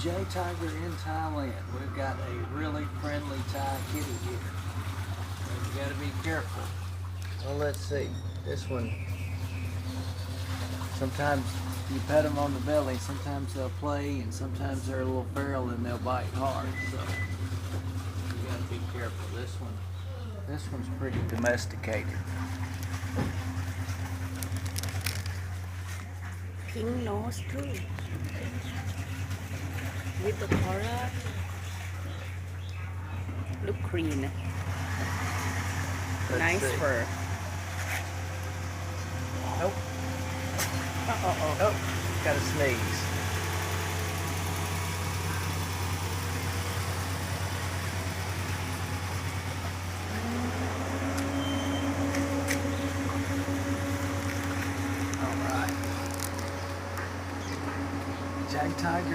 J Tiger in Thailand. We've got a really friendly Thai kitty here. And you gotta be careful. Well, let's see. This one, sometimes you pet them on the belly, sometimes they'll play, and sometimes they're a little feral and they'll bite hard. So you gotta be careful. This one's pretty domesticated. Pink nose too. With the color, look green. Let's Nice see. fur. Nope. Oh, got a sneeze. All right. J Tiger.